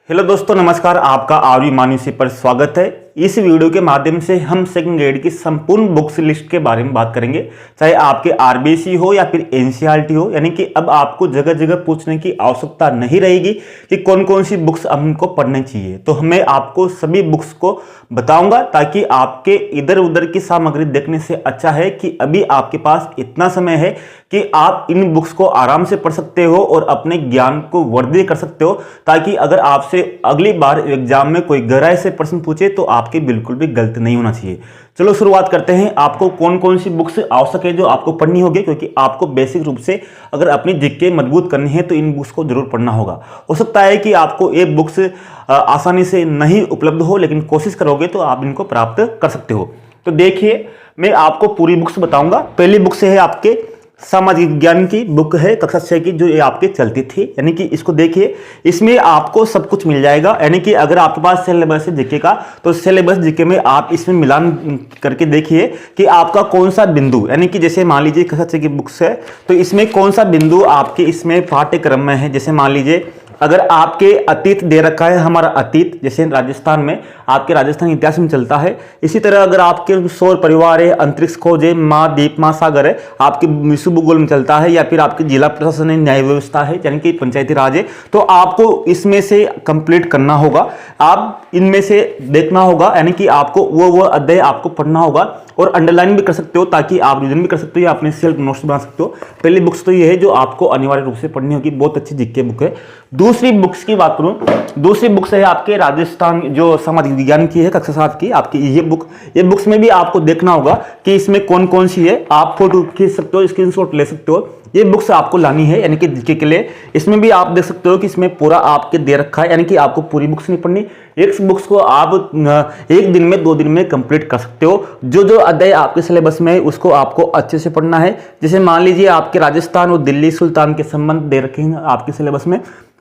Hello दोस्तों, नमस्कार। आपका आरवी मानसी पर स्वागत है। इस वीडियो के माध्यम से हम सेकंड ग्रेड की संपूर्ण बुक्स लिस्ट के बारे में बात करेंगे, चाहे आपके आरबीएससी हो या फिर एनसीईआरटी हो। यानी कि अब आपको जगह जगह पूछने की आवश्यकता नहीं रहेगी कि कौन कौन सी बुक्स हमको पढ़नी चाहिए। तो मैं आपको सभी बुक्स को बताऊंगा ताकि आपके इधर उधर की सामग्री देखने से अच्छा है कि अभी आपके पास इतना समय है कि आप इन बुक्स को आराम से पढ़ सकते हो और अपने ज्ञान को वर्धित कर सकते हो, ताकि अगर आपसे अगली बार एग्जाम में कोई गहराई से प्रश्न पूछे तो आपके बिल्कुल भी गलत नहीं होना चाहिए। चलो शुरुआत करते हैं। आपको कौन कौन सी बुक्स आवश्यक है जो आपको पढ़नी होगी, क्योंकि आपको बेसिक रूप से अगर अपनी जीके मजबूत करनी है तो इन बुक्स को जरूर पढ़ना होगा। हो सकता है कि आपको ये बुक्स आसानी से नहीं उपलब्ध हो, लेकिन कोशिश करोगे तो आप इनको प्राप्त कर सकते हो। तो देखिए, मैं आपको पूरी बुक्स बताऊंगा। पहली बुक से है आपके सामाजिक विज्ञान की बुक है, कक्षा 6 की, जो ये आपके चलती थी। यानी कि इसको देखिए, इसमें आपको सब कुछ मिल जाएगा। यानी कि अगर आपके पास सिलेबस है जीके का, तो सिलेबस जीके में आप इसमें मिलान करके देखिए कि आपका कौन सा बिंदु, यानी कि जैसे मान लीजिए कक्षा 6 की बुक्स है तो इसमें कौन सा बिंदु आपके इसमें पाठ्यक्रम में है। जैसे मान लीजिए अगर आपके अतीत दे रखा है, हमारा अतीत, जैसे राजस्थान में आपके राजस्थान इतिहास में चलता है। इसी तरह अगर आपके सौर परिवार है, अंतरिक्ष खोज है, महाद्वीप महासागर है, आपके विश्व भूगोल में चलता है, या फिर आपके जिला प्रशासन है, न्याय व्यवस्था है, यानी कि पंचायती राज है, तो आपको इसमें से कंप्लीट करना होगा। आप इनमें से देखना होगा, यानी कि आपको वो अध्याय आपको पढ़ना होगा और अंडरलाइन भी कर सकते हो ताकि आप रिवीजन भी कर सकते हो या अपने सेल्फ नोट्स बना सकते हो। पहली बुक्स तो ये है जो आपको अनिवार्य रूप से पढ़नी होगी, बहुत अच्छी जीके बुक है। दूसरी बुक्स की बात करूं, दूसरी बुक्स है आपके राजस्थान जो सामाजिक विज्ञान की है, कक्षा 7 की आपकी ये बुक्स में भी आपको देखना होगा कि इसमें कौन कौन सी है। आप फोटो खींच सकते हो, स्क्रीनशॉट ले सकते हो। ये बुक्स आपको लानी है, यानी कि जीके के लिए। इसमें भी आप देख सकते हो कि इसमें पूरा आपके दे रखा है, यानी कि आपको पूरी बुक्स नहीं पढ़नी। एक बुक्स को आप एक दिन में 2 दिन में कंप्लीट कर सकते हो। जो अध्याय आपके सिलेबस में है उसको आपको अच्छे से पढ़ना है। जैसे मान लीजिए आपके राजस्थान और दिल्ली सुल्तान के संबंध दे रखे हैं आपके सिलेबस में।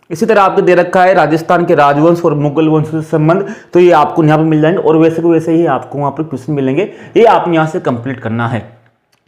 इसी तरह आपको दे रखा है राजस्थान के राजवंश और मुगल वंश से संबंध, तो ये आपको यहाँ पर मिल जाएंगे और वैसे के वैसे ही आपको वहाँ पर क्वेश्चन मिलेंगे। ये आप यहाँ से कंप्लीट करना है।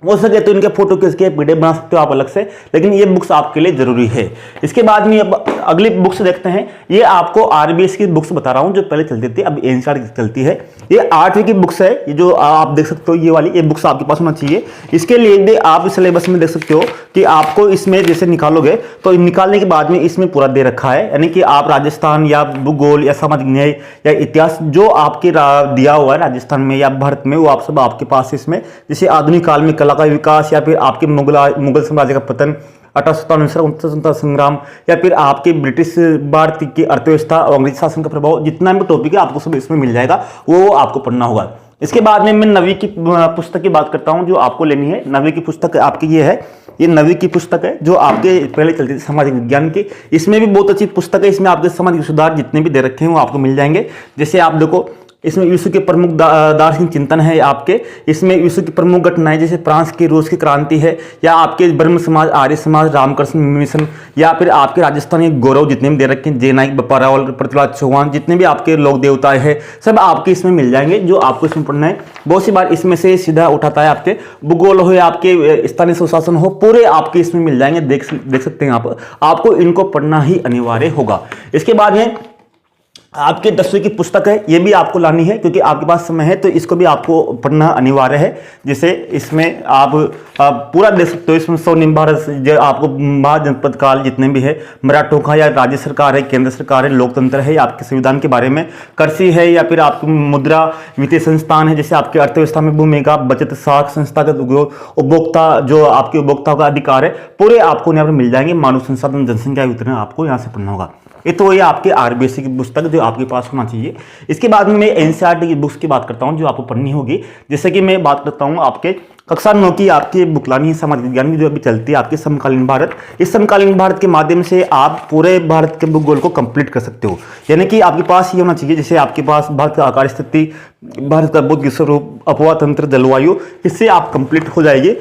हो सके तो इनके फोटो खींच पीडीएफ बना सकते हो आप अलग से, लेकिन ये बुक्स आपके लिए जरूरी है। इसके बाद में अब अगली बुक्स देखते हैं। ये आपको आरबीएस की बुक्स बता रहा हूँ जो पहले चलती थी, अब एनसीईआरटी की चलती है। ये 8वीं की बुक्स है, ये जो आप देख सकते हो, ये वाली ये बुक्स आपके पास होना चाहिए। इसके लिए आप सिलेबस में देख सकते हो कि आपको इसमें जैसे निकालोगे तो निकालने के बाद में इसमें पूरा दे रखा है, यानी कि आप राजस्थान या भूगोल या सामाजिक न्याय या इतिहास जो आपके दिया हुआ है राजस्थान में या भारत में, वो आप सब आपके पास इसमें। जैसे आधुनिक काल में कला का विकास, या फिर आपके मुगल साम्राज्य का पतन, 1857 संग्राम, या फिर आपके ब्रिटिश भारत की अर्थव्यवस्था और अंग्रेजी शासन का प्रभाव, जितना भी टॉपिक है आपको सब इसमें मिल जाएगा, वो आपको पढ़ना होगा। इसके बाद में मैं 9वीं की पुस्तक की बात करता हूं जो आपको लेनी है। 9वीं की पुस्तक आपकी ये है, ये 9वीं की पुस्तक है जो आपके पहले चलती थी सामाजिक विज्ञान की। इसमें भी बहुत अच्छी पुस्तक है। इसमें आपके सामाजिक सुधार जितने भी दे रखे हैं वो आपको मिल जाएंगे। जैसे आप देखो, इसमें विश्व के प्रमुख दार्शनिक चिंतन है आपके, इसमें विश्व की प्रमुख घटनाएं जैसे फ्रांस की रूस की क्रांति है, या आपके ब्रह्म समाज, आर्य समाज, रामकृष्ण मिशन, या फिर आपके राजस्थान के गौरव जितने भी दे रखे हैं, जय नायक, बप्पारावल, पृथ्वीराज चौहान, जितने भी आपके लोक देवता है सब आपके इसमें मिल जाएंगे जो आपको इसमें पढ़ना है। बहुत सी बार इसमें से सीधा उठाता है, आपके भूगोल हो या आपके स्थानीय सुशासन हो, पूरे आपके इसमें मिल जाएंगे। देख सकते हैं आपको इनको पढ़ना ही अनिवार्य होगा। इसके बाद में आपके 10वीं की पुस्तक है, ये भी आपको लानी है क्योंकि आपके पास समय है, तो इसको भी आपको पढ़ना अनिवार्य है। जैसे इसमें आप पूरा देख सकते हो, इसमें स्वर्णिम भारत जो आपको महाजनपद काल जितने भी है, मराठों का या राज्य सरकार है, केंद्र सरकार है, लोकतंत्र है, आपके संविधान के बारे में, कृषि है, या फिर आपकी मुद्रा वित्तीय संस्थान है, जैसे आपकी अर्थव्यवस्था में भूमिका, बचत, साख, संस्थागत उपभोक्ता, जो आपके उपभोक्ताओं का अधिकार है, पूरे आपको यहाँ पर मिल जाएंगे। मानव संसाधन, जनसंख्या वितरण आपको यहाँ से पढ़ना होगा। ये तो ये आपके आरबीएससी की पुस्तक जो आपके पास होना चाहिए। इसके बाद में मैं एनसीईआरटी की बुक्स की बात करता हूं जो आपको पढ़नी होगी। जैसे कि मैं बात करता हूं आपके कक्षा 9 की आपकी बुक लानी है, सामाजिक विज्ञान की, जो अभी चलती है आपके समकालीन भारत। इस समकालीन भारत के माध्यम से आप पूरे भारत के भूगोल को कंप्लीट कर सकते हो। यानी कि आपके पास ये होना चाहिए, जैसे आपके पास भारत का आकार स्थिति, भारत का भौतिक स्वरूप, अपवाह तंत्र, जलवायु, इससे आप कंप्लीट हो जाएगी।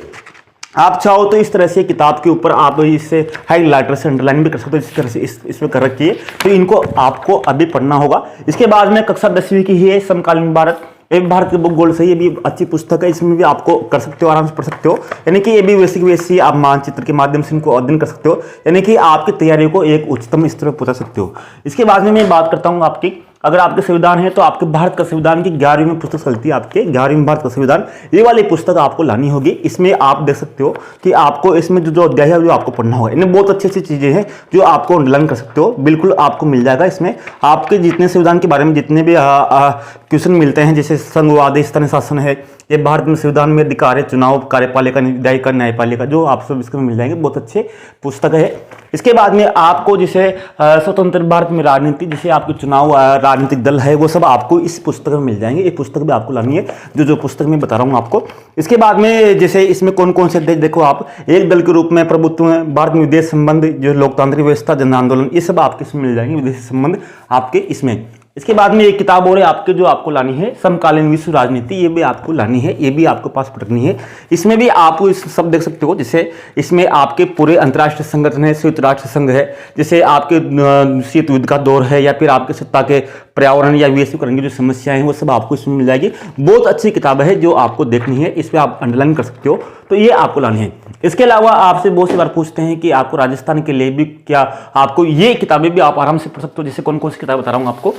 आप चाहो तो इस तरह से किताब के ऊपर आप इससे हाईलाइटर से अंडरलाइन भी कर सकते हो, इस तरह से इसमें कर रखिए। तो इनको आपको अभी पढ़ना होगा। इसके बाद में कक्षा 10वीं की है समकालीन भारत। एक भारत की बुक गोल्ड से, ये भी अच्छी पुस्तक है, इसमें भी आपको कर सकते हो, आराम से पढ़ सकते हो। यानी कि ये भी वैसी आप मानचित्र के माध्यम से इनको अध्ययन कर सकते हो, यानी कि आपकी तैयारी को एक उच्चतम स्तर पर पहुंचा सकते हो। इसके बाद में मैं बात करता हूँ आपकी, अगर आपके संविधान है तो आपके भारत का संविधान की 11वीं पुस्तक चलती है, आपके 11वीं भारत का संविधान, ये वाली पुस्तक आपको लानी होगी। इसमें आप देख सकते हो कि आपको इसमें जो अध्याय है जो आपको पढ़ना होगा, इनमें बहुत अच्छी अच्छी चीजें हैं जो आपको लर्न कर सकते हो, बिल्कुल आपको मिल जाएगा। इसमें आपके जितने संविधान के बारे में जितने भी क्वेश्चन मिलते हैं, जैसे संघवाद, स्थानीय शासन है, ये भारत में संविधान में अधिकार है, चुनाव, कार्यपालिका, न्यायिका, न्यायपालिका, जो आप सब इसमें मिल जाएंगे, बहुत अच्छे पुस्तक है। इसके बाद में आपको जैसे स्वतंत्र भारत में राजनीति, जैसे आपके चुनाव, राजनीतिक दल है, वो सब आपको इस पुस्तक में मिल जाएंगे। ये पुस्तक भी आपको लानी है, जो पुस्तक मैं बता रहा हूँ आपको। इसके बाद में जैसे इसमें कौन कौन से देखो आप, एक दल के रूप में, प्रभुत्व में, भारत में विदेश संबंध, जो लोकतांत्रिक व्यवस्था, जन आंदोलन, ये सब आपके इसमें मिल जाएंगे, विदेशी संबंध आपके इसमें। इसके बाद में एक किताब और है आपके जो आपको लानी है, समकालीन विश्व राजनीति, ये भी आपको लानी है, ये भी आपको पास पढ़नी है। इसमें भी आप इस सब देख सकते हो, जैसे इसमें आपके पूरे अंतर्राष्ट्रीय संगठन है, संयुक्त राष्ट्र संघ है, जैसे आपके शीत युद्ध का दौर है, या फिर आपके सत्ता के पर्यावरण या वैश्वीकरण की जो समस्याएं हैं वो सब आपको इसमें मिल जाएगी। बहुत अच्छी किताब है जो आपको देखनी है, इस पर आप अंडरलाइन कर सकते हो, तो ये आपको लानी है। इसके अलावा आपसे बहुत सी बार पूछते हैं कि आपको राजस्थान के लिए भी क्या, आपको ये किताबें भी आप आराम से पढ़ सकते हो। जैसे कौन कौन सी किताब बता रहा हूँ आपको,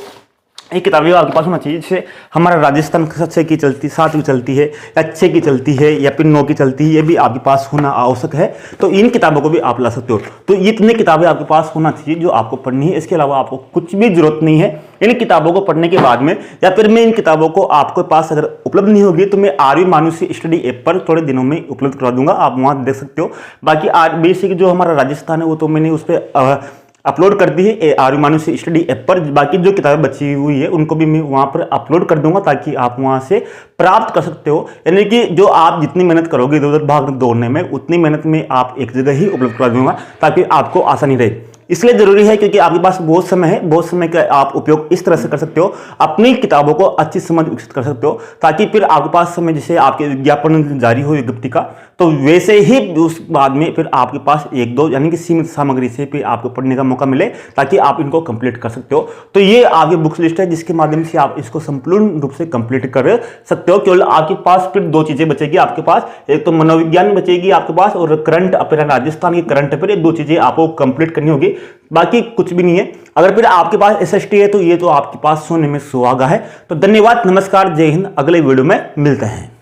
एक किताबें आपके पास होना चाहिए। जैसे हमारा राजस्थान 6 की चलती, 7 की चलती है, या 6 की चलती है, या फिर 9 की चलती है, ये भी आपके पास होना आवश्यक है। तो इन किताबों को भी आप ला सकते हो। तो इतनी किताबें आपके पास होना चाहिए जो आपको पढ़नी है। इसके अलावा आपको कुछ भी जरूरत नहीं है। इन किताबों को पढ़ने के बाद में, या फिर मैं इन किताबों को आपके पास अगर उपलब्ध नहीं होगी तो मैं आर्य मानुषी स्टडी ऐप पर थोड़े दिनों में उपलब्ध करा दूंगा, आप वहां देख सकते हो। बाकी बेसिक जो हमारा राजस्थान है वो तो मैंने उस पर अपलोड कर दी है आर्य मानुषी स्टडी ऐप पर। बाकी जो किताबें बची हुई है उनको भी मैं वहां पर अपलोड कर दूंगा, ताकि आप वहां से प्राप्त कर सकते हो। यानी कि जो आप जितनी मेहनत करोगे इधर उधर भाग दौड़ने में, उतनी मेहनत में आप एक जगह ही उपलब्ध करा दूंगा, ताकि आपको आसानी रहे। इसलिए जरूरी है क्योंकि आपके पास बहुत समय है, बहुत समय का आप उपयोग इस तरह से कर सकते हो, अपनी किताबों को अच्छी समझ विकसित कर सकते हो, ताकि फिर आपके पास समय, जैसे आपके विज्ञापन जारी हो विज्ञप्ति का, तो वैसे ही उस बाद में फिर आपके पास 1-2 यानी कि सीमित सामग्री से फिर आपको पढ़ने का मौका मिले, ताकि आप इनको कंप्लीट कर सकते हो। तो ये आपकी बुक्स लिस्ट है जिसके माध्यम से आप इसको संपूर्ण रूप से कंप्लीट कर सकते हो। केवल आपके पास फिर 2 चीजें बचेगी आपके पास, एक तो मनोविज्ञान बचेगी आपके पास, और करंट अफेयर, राजस्थान की करंट अफेयर, ये 2 चीजें आपको कंप्लीट करनी होगी, बाकी कुछ भी नहीं है। अगर फिर आपके पास एसएसटी है तो ये तो आपके पास सोने में सुहागा है। तो धन्यवाद, नमस्कार, जय हिंद, अगले वीडियो में मिलते हैं।